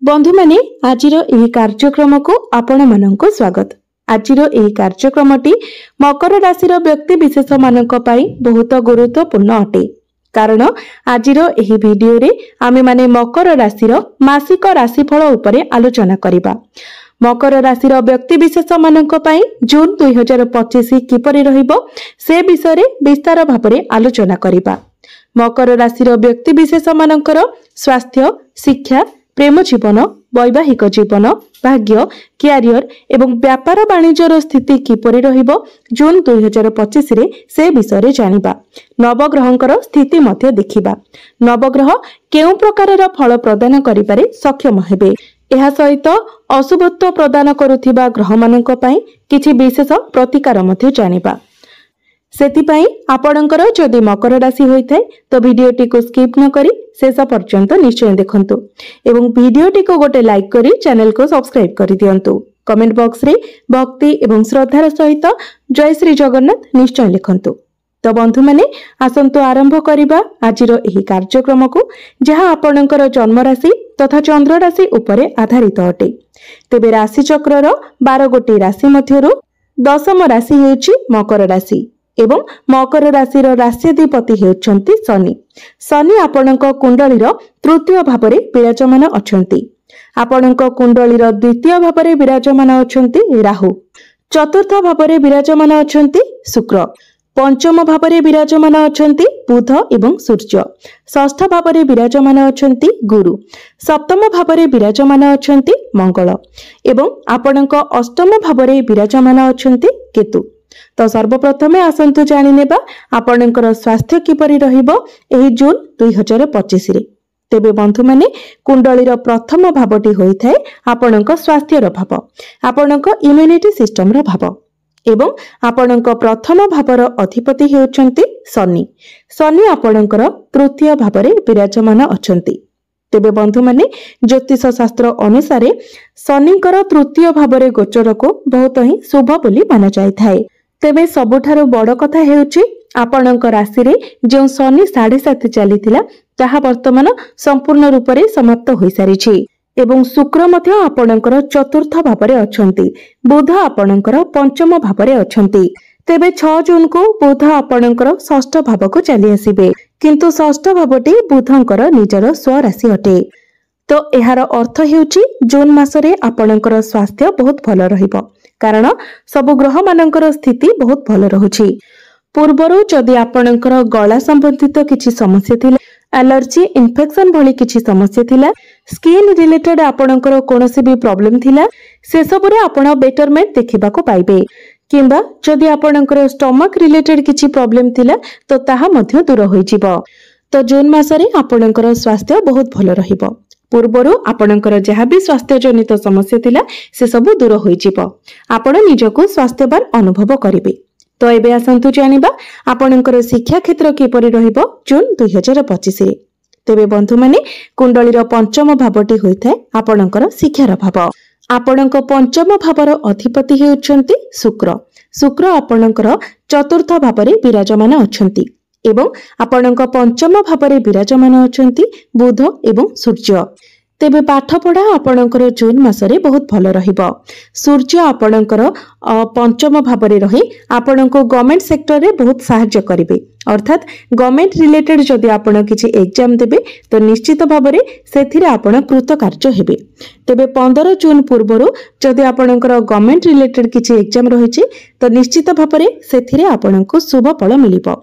बंधु माने आजिर एही कार्यक्रम को आपण माननको स्वागत। आजिर एही कार्यक्रमटी मकर राशि व्यक्ति विशेष मानक पई बहुत गुरुत्वपूर्ण अटे। कारण आजिर एही वीडियो रे आमे माने मकर राशि मासिक राशिफल उपरे आलोचना करिबा। मकर राशि व्यक्ति विशेष मानक पई जून 2025 किपरि रहिबो से विषय रे विस्तार भाबरे आलोचना करिबा। मकर राशि व्यक्ति विशेष मानकर स्वास्थ्य, शिक्षा, प्रेम जीवन, वैवाहिक जीवन, भाग्य, क्यारियर एवं व्यापार वाणिज्यर स्थिति किपरि रहिबो जून 2025 रे से विषय रे जानिबा। नवग्रहंकर स्थिति मध्य देखिबा। नवग्रह केउ प्रकारर फल प्रदान करिपारे सक्षम हेबे। एहा सहित अशुभत्व प्रदान करुथिबा ग्रह मानक पई किछि विशेष प्रतिकार मध्य जानिबा। सेतिपई आपणकर जदि मकर राशि होइथाय तो वीडियोटी को स्किप न करी शेष पर्यंत निश्चय देखंतु एवं वीडियोटी को गोटे लाइक करी चैनल को सब्सक्राइब करि दियंतु। कमेंट बॉक्स रे भक्ति एवं श्रद्धार सहित जय श्री जगन्नाथ निश्चय लिखंतु। तो बंधु माने आसंतु आरंभ करिबा आजिर एही कार्यक्रम को जहां आपणकर जन्म राशि तथा चंद्र राशि उपरे आधारित अटे। तेबे राशि चक्रर 12 गोटी राशि मध्यरु दशम राशि हेउची मकर राशि एवं मकर राशि राष्ट्राधिपति हेउछंती शनि। शनि आपणक कुंडलीर तृतीय भावरे विराजमान अछंती। आपणक कुंडलीर द्वितीय भावरे विराजमान अछंती राहु। चतुर्थ भावरे विराजमान अछंती शुक्र। पंचम भावरे विराजमान अछंती बुध एवं सूर्य। षष्ठ भावरे विराजमान अछंती गुरु। सप्तम भावरे विराजमान अछंती मंगल एवं आपणक अष्टम भावरे विराजमान अछंती केतु। तो सर्वप्रथमे आसंतु जानि नेबा आपणकर स्वास्थ्य किपरि रहिबो एही जून 2025 रे। तेबे बंधु माने कुंडलीर प्रथम भावटी होइथाय आपणक स्वास्थ्यर भाव, आपणक इम्युनिटी सिस्टम रो भाव एवं आपणक प्रथम भावर अधिपति हेउचंती शनि। शनि आपणकर तृतीय भावरे विराजमान अछंती। तेबे बंधु माने ज्योतिष शास्त्र अनुसार शनिकर तृतीय भावरे गोचर को बहुत ही शुभ बोली माना जायथाय। तेबे सबुठारो बड़ कथा हेउची आपणक राशि रे जो शनि 7.5 चलीथिला ताहा वर्तमान संपूर्ण रूप रे समाप्त होई सारिछि एवं शुक्र मध्य आपणकर चतुर्थ भावरे अछंती। बुध आपणकर पंचम भावरे अछंती। तेबे 6 जून को बुध आपणकर षष्ठ भाव को चली आसीबे किंतु षष्ठ भावटी बुधंकर निजर स्वराशि अटे। तो एहार अर्थ हेउची जून मासरे आपणकर स्वास्थ्य बहुत भल रहिबो कारण सबु ग्रह मानकर स्थिति बहुत भल रहुछि। पूर्वरु जदि आपणकर गला संबंधित किछि समस्या थिला, एलर्जी, इन्फेक्शन भली किछि समस्या थिला, स्किन रिलेटेड आपणकर कोनोसी भी प्रॉब्लम थिला, से सबरे आपण बेटरमेंट देखिबाको पाइबे। किंबा जदि आपणकर स्टमक रिलेटेड किछि प्रॉब्लम थिला तो ताहा मध्य दूर होई जिवो। तो जून मासरे आपणकर स्वास्थ्य बहुत भल रहिबो। पूर्वरु आपणकर जहाँ भी स्वास्थ्य जनित समस्या थिला से सबु दूर होई जिवो। आपण निजको स्वास्थ्यवान अनुभव करिवे। तो एबे आसंतु जानिबा आपणकर शिक्षा क्षेत्र किपरि रहिबो जून 2025 रे। तेबे बंधु माने कुंडलीर पंचम भावटी होइथाय आपणकर शिक्षार भाव। आपणक पंचम भावर अधिपति हेउछंती शुक्र। शुक्र आपणकर चतुर्थ भावरे विराजमान अछंती एवं आपणक पंचम भावरे विराजमान अछंती बुध एवं सूर्य। तेबे पाठ पढ़ा आपणकर जून मासरे बहुत भल रहिबो। सूर्य आपणकर पंचम भावरे रही आपणको गवर्नमेंट सेक्टर रे बहुत सहाय्य करिवे। अर्थात गवर्नमेंट रिलेटेड जदि आपण किछि एग्जाम देबे तो निश्चित भावरे सेथिरे आपण कृतकार्य हेबे। तेबे 15 जून पूर्वरु जदि आपणकर गवर्नमेंट रिलेटेड किछि एग्जाम रहिछि तो निश्चित भावरे सेथिरे आपणको शुभ फल मिलिबो।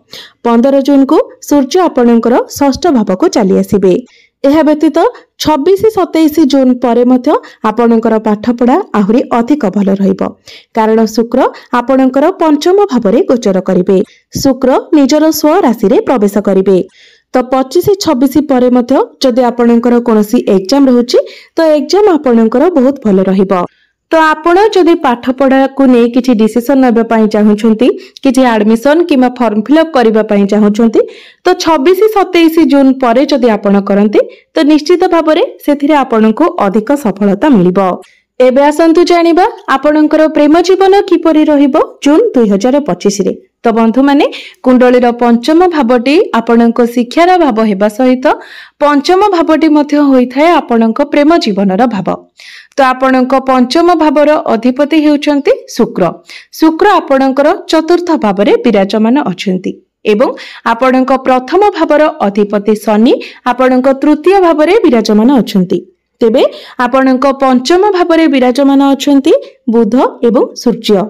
15 जून को सूर्य आपणकर षष्ठ भाव को चली आसीबे। एहा व्यतीत 26-27 जून परे मध्य आपणकर पाठ पढ़ा आहुरी अधिक भल रहिबो कारण शुक्र आपणकर पंचम भावरे गोचर करिवे। शुक्र निजर स्व राशि रे प्रवेश करिवे। तो 25-26 परे मध्य जदि आपणकर कोनोसी एग्जाम रहुछि तो एग्जाम आपणकर बहुत भल रहिबो। तो आपण जदि पाठ पढ़ा को नै किछि डिसिजन नेबा पई चाहुछंती, किछि एडमिशन किमा फॉर्म फिलअप करिबा पई चाहुछंती तो 26-27 जून परे जदि आपण करंती तो निश्चित भाबरे सेथिरे आपणको अधिक सफलता मिलिबो। एबे आसंतु जानिबा आपणकर प्रेम जीवन किपरि रहिबो जून 2025 रे। तो बंधु माने कुंडलीर पंचम भावटी आपणक शिक्षार भाव हेबा सहित पंचम भावटी मध्य होइथाय आपणक प्रेम जीवनर भाव। तो आपणक पंचम भावर अधिपति हेउचंती शुक्र। शुक्र आपणकर चतुर्थ भावरे विराजमान अछंती एवं आपणक प्रथम भावर अधिपति शनि आपणक तृतीय भावरे विराजमान अछंती। तेबे आपणक पंचम भावरे विराजमान अछंती बुध एवं सूर्य।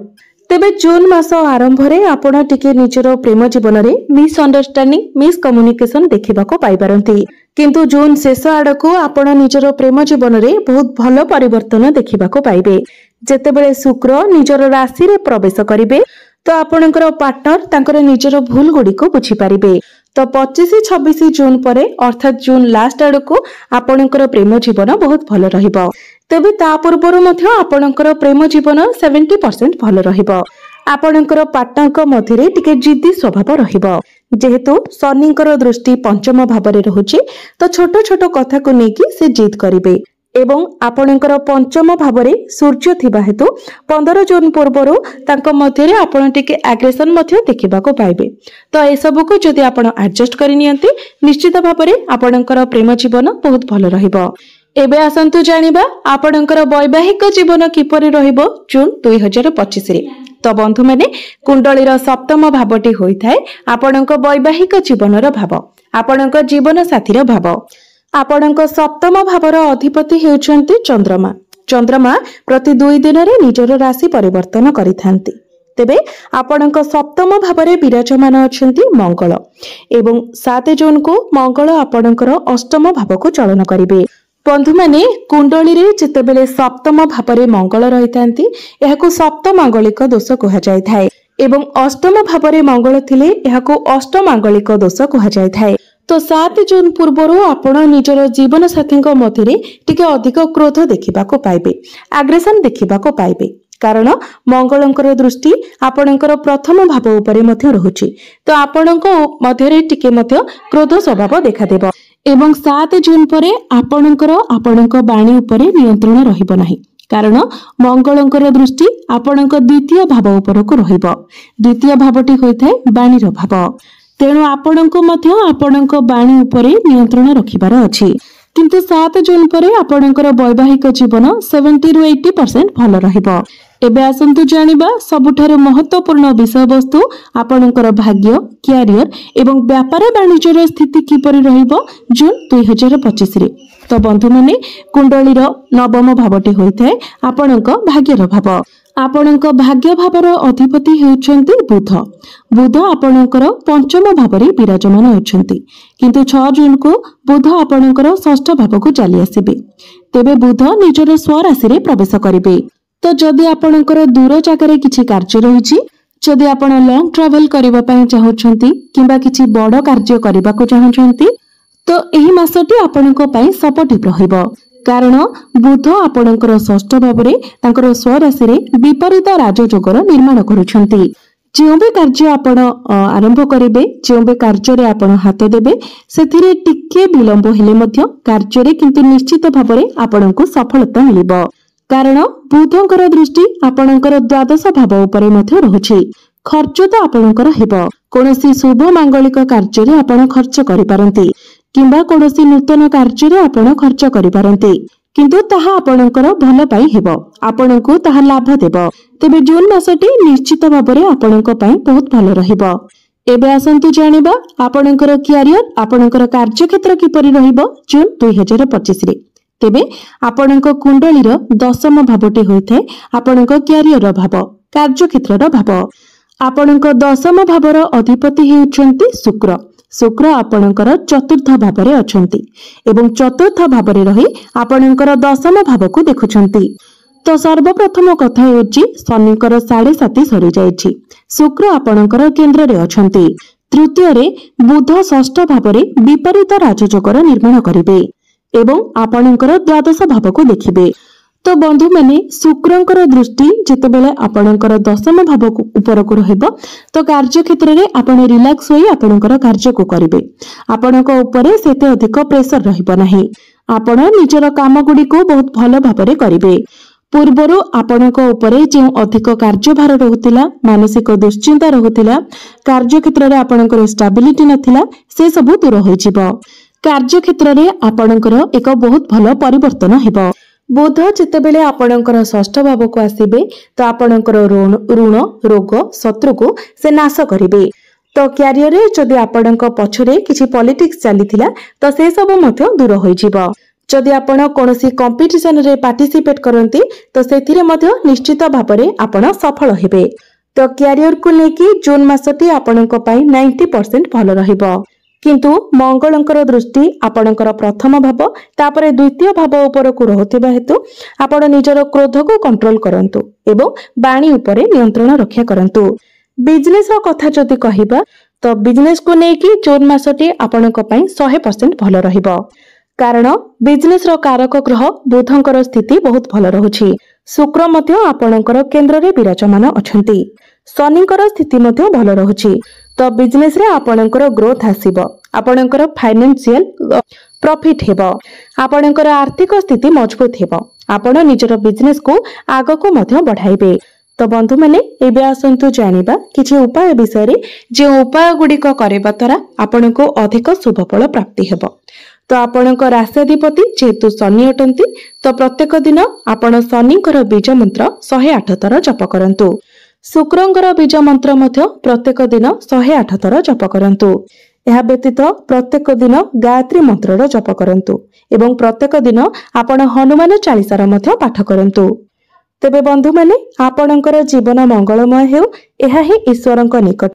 तेबे जून मास आरंभ रे आपण टिके निजर प्रेम जीवन रे मिसअंडरस्टैंडिंग मिसकम्युनिकेशन देखिबाको पाई पारंती, किंतु जून शेष आड़को आपण निजर प्रेम जीवन रे बहुत भलो परिवर्तन देखिबाको पाइबे। जेतेबेले शुक्र निजर राशि रे प्रवेश करिवे तो आपणकर पार्टनर तांकर निजर भूल गुडी को बुझी पारिबे। तो 25-26 जून परे अर्थात जून लास्ट आड़को आपणकर प्रेम जीवन बहुत भलो रहिबो। तेबे ता पूर्वरु मध्य आपणकर प्रेम जीवन 70% भलो रहिबो। आपणकर पार्टनर मध्यरे टिके जिद्दी स्वभाव रहिबो। जेहेतु शनिकर दृष्टि पंचम भावरे रहुछि तो छोट छोट कथा को नेकी से जिद करिवे एवं आपणकर पंचम भावरे सूर्य थिबा हेतु 15 जून पूर्वरु तांको मध्यरे आपण टिके एग्रेशन मध्य देखिबाको पाइबे। तो ए सब को जदि आपण एडजस्ट करि नियंती निश्चित भावरे आपणकर प्रेम जीवन बहुत भलो रहिबो। एबे आसंतु जानिबा आपणकर वैवाहिक जीवन किपरि रहिबो जून 2025 रे। तो बंधु माने कुंडलीर सप्तम भावटी होइथाय आपणक वैवाहिक जीवनर भाव, आपणक जीवन साथीर भाव। आपणक सप्तम भावर अधिपति हेउचंती चंद्रमा। चंद्रमा प्रति 2 दिन रे निजर राशि परिवर्तन करिथांती। तेबे आपणक सप्तम भावरे विराजमान अछंती मंगल एवं 7 जून को मंगल आपणकर अष्टम भाव को चलन करिवे। बंधु माने कुंडली रे जेतेबेले सप्तम भावरे मंगल रहिथांती एहाको सप्तमांगलिक दोष कहा जाय थाए एवं अष्टम भावरे मंगल थिले एहाको अष्टमांगलिक दोष कहा जाय थाए। तो 7 जून पूर्वरु आपण निजर जीवन साथी मध्य टिके अधिक क्रोध देखिबाको पाइबे, एग्रेशन देखिबाको पाइबे, कारण मंगलंकर दृष्टि आपणकर प्रथम भाव उपरे मध्य रहुछि। तो आपणक मध्यरे टिके मध्य क्रोध स्वभाव देखा देबो एवं 7 जून परे आपणक बाणी उपरे नियंत्रण रहिबो नाही, कारण मंगलंकर दृष्टि आपणक द्वितीय भाव उपरको रहिबो। द्वितीय भावटी होइथाय बाणीर भाव। तेणु आपणक मध्य आपणक बाणी उपरे नियंत्रण रखिबार अछि। किंतु 7 जून परे आपणकर वैवाहिक जीवन 70-80% भलो रहिबो। एबे आसंतु जानिबा सबुठारु महत्वपूर्ण विषय वस्तु आपणकर भाग्य, क्यारियर एवं व्यापार वाणिज्यर स्थिति किपरि रहिबो जून 2025 रे। तो बंधु माने कुंडलीर नवम भावटी होइथाय आपणक भाग्यर भाव। आपणक भाग्य भावर अधिपति हेउचंती बुध। बुध आपणकर पंचम भावरे विराजमान अछंती, किंतु 6 जून को बुध आपणकर षष्ठ भाव को चली आसीबे। तेबे बुध निजर स्वराशि रे प्रवेश करिवे। तो जदि आपणकर दूर जगह किछि कार्य रहिछि, जदि आपण लॉन्ग ट्रैवल करबा पई चाहुछंती किबा किछि बड़ कार्य करबा को चाहुछंती तो एही मासटी आपणक पई सपोर्टिव रहिबो, कारण बुध आपणकर षष्ठ भावरे तांकर स्वराशि रे विपरीत राजयोगर निर्माण करूछंती। जो भी कार्य आपण आरंभ करिवे, जो भी कार्य रे आपण हाथ देबे सेथिरे टिके विलंब हेले मध्य कार्य रे किंतु निश्चित भावरे आपणको सफलता मिलिबो, कारण बुधंकर दृष्टि आपणकर द्वादश भाव उपरे मध्य रहुछि। खर्च तो आपणकर हेबो, कोनोसी शुभ मांगलिक कार्य रे आपण खर्च करि पारंती किंबा कोनोसी नूतन कार्य रे आपण खर्च करि पारंती, किंतु ताहा आपणकर भल पाई हेबो, आपणको ताहा लाभ देबो। तेबे जून मासटी निश्चित भावरे आपणक पई बहुत भलो रहिबो। एबे आसंतु जानिबा आपणकर क्यारियर, आपणकर कार्यक्षेत्र किपरि रहिबो जून 2025 रे। तेबे आपणक कुंडलीर दशम भावटी होइथाय आपणक क्यारियर भाव, कार्यक्षेत्रर भाव। आपणक दशम भावर अधिपति हेउचंती शुक्र। शुक्र आपणकर चतुर्थ भावरे अछंती एवं चतुर्थ भावरे रही आपणकर दशम भाव को देखुछंती। तो सर्वप्रथम कथा हेउची शनिकर 7.5 सरी जायछि, शुक्र आपणकर केंद्र रे अछंती। तृतीय रे बुध षष्ठ भावरे विपरीत राजयोगर निर्माण करिवे एवं आपणकर द्वादश भाव को देखिबे। तो बंधु माने शुक्रंकर दृष्टि जेतेबेले आपणकर दशम भाव ऊपर को रहिबो तो कार्य क्षेत्र रे आपण रिलैक्स होई आपणकर कार्य को करिवे। आपणक ऊपर सेते अधिक प्रेशर रहिबो नाही, आपण निजर काम गुडी को बहुत भलो भाबरे करिवे। ପୂର୍ବରୁ ଆପଣଙ୍କ ଉପରେ ଯେଉଁ ଅଧିକ କାର୍ଯ୍ୟଭାର ରହୁଥିଲା, ମାନସିକ ଦୁଶ୍ଚିନ୍ତା ରହୁଥିଲା, କାର୍ଯ୍ୟକ୍ଷେତ୍ରରେ ଆପଣଙ୍କର ଷ୍ଟାବିଲିଟି ନଥିଲା, ସେ ସବୁ ଦୂର ହୋଇଯିବ। କାର୍ଯ୍ୟକ୍ଷେତ୍ରରେ ଆପଣଙ୍କର ଏକ ବହୁତ ଭଲ ପରିବର୍ତ୍ତନ ହେବ। ବୁଧ ଯେତେବେଳେ ଆପଣଙ୍କର ଷଷ୍ଠ ଭାବକୁ ଆସିବେ ତ ଆପଣଙ୍କର ଋଣ ରୋଗ ଶତ୍ରୁକୁ ସେ ନାଶ କରିବେ। ତ କ୍ୟାରିୟରରେ ଯଦି ଆପଣଙ୍କ ପଛରେ କିଛି ପଲିଟିକ୍ସ ଚାଲିଥିଲା ତ ସେ ସବୁ ମଧ୍ୟ ଦୂର ହୋଇଯିବ। ଯଦି ଆପଣ କୌଣସି କମ୍ପିଟିସନରେ ପାର୍ଟିସିପେଟ କରନ୍ତି ତ ସେଥିରେ ମଧ୍ୟ ନିଶ୍ଚିତ ଭାବରେ ଆପଣ ସଫଳ ହେବେ। ତ କ୍ୟାରିୟରକୁ ନେଇକି ଜୁନ ମାସଟି ଆପଣଙ୍କ ପାଇଁ 90% ଭଲ ରହିବ। କିନ୍ତୁ ମଙ୍ଗଳଙ୍କର ଦୃଷ୍ଟି ଆପଣଙ୍କର ପ୍ରଥମ ଭାବ ତାପରେ ଦ୍ୱିତୀୟ ଭାବ ଉପରକୁ ରହୁଥିବା ହେତୁ ଆପଣ ନିଜର କ୍ରୋଧକୁ କଣ୍ଟ୍ରୋଲ କରନ୍ତୁ ଏବଂ ବାଣୀ ଉପରେ ନିୟନ୍ତ୍ରଣ ରକ୍ଷା କରନ୍ତୁ। ବିଜନେସର କଥା ଯଦି କହିବା ତ ବିଜନେସକୁ ନେଇକି ଜୁନ ମାସଟି ଆପଣଙ୍କ ପାଇଁ 100% ଭଲ ରହିବ। କାରଣ ବିଜନେସର କାରକ ଗ୍ରହ ବୁଧଙ୍କର ସ୍ଥିତି ବହୁତ ଭଲ ରହୁଛି। ଶୁକ୍ର ମଧ୍ୟ ଆପଣଙ୍କର କେନ୍ଦ୍ରରେ ବିରାଜମାନ ଅଛନ୍ତି। ଶନିଙ୍କର ସ୍ଥିତି ମଧ୍ୟ ଭଲ ରହୁଛି। ତ ବିଜନେସରେ ଆପଣଙ୍କର ଗ୍ରୋଥ ଆସିବ, ଆପଣଙ୍କର ଫାଇନାନ୍ସିଆଲ ପ୍ରଫିଟ ହେବ, ଆପଣଙ୍କର ଆର୍ଥିକ ସ୍ଥିତି ମଜବୁତ ହେବ, ଆପଣ ନିଜର ବିଜନେସକୁ ଆଗକୁ ମଧ୍ୟ ବଢାଇବେ। ତ ବନ୍ଧୁମାନେ ଏବେ ଆସନ୍ତୁ ଜାଣିବା କିଛି ଉପାୟ ବିଷୟରେ ଯେଉଁ ଉପାୟ ଗୁଡ଼ିକ କରିବା ଦ୍ୱାରା ଆପଣଙ୍କୁ ଅଧିକ ଶୁଭଫଳ ପ୍ରାପ୍ତି ହେବ। ତ ଆପଣଙ୍କ ରାଶ୍ୟାଧିପତି ଯେହେତୁ ଶନି ଅଟନ୍ତି ତ ପ୍ରତ୍ୟେକ ଦିନ ଆପଣ ଶନିଙ୍କର ବୀଜ ମନ୍ତ୍ର 108 ଥର ଜପ କରନ୍ତୁ। ଶୁକ୍ରଙ୍କର ବୀଜ ମନ୍ତ୍ର ମଧ୍ୟ ପ୍ରତ୍ୟେକ ଦିନ 108 ଥର ଜପ କରନ୍ତୁ। ଏହା ବ୍ୟତୀତ ପ୍ରତ୍ୟେକ ଦିନ ଗାୟତ୍ରୀ ମନ୍ତ୍ରର ଜପ କରନ୍ତୁ ଏବଂ ପ୍ରତ୍ୟେକ ଦିନ ଆପଣ ହନୁମାନ ଚାଳିଶାର ମଧ୍ୟ ପାଠ କରନ୍ତୁ। ତେବେ ବନ୍ଧୁମାନେ ଆପଣଙ୍କର ଜୀବନ ମଙ୍ଗଳମୟ ହେଉ, ଏହା ହିଁ ଈଶ୍ୱରଙ୍କ ନିକଟ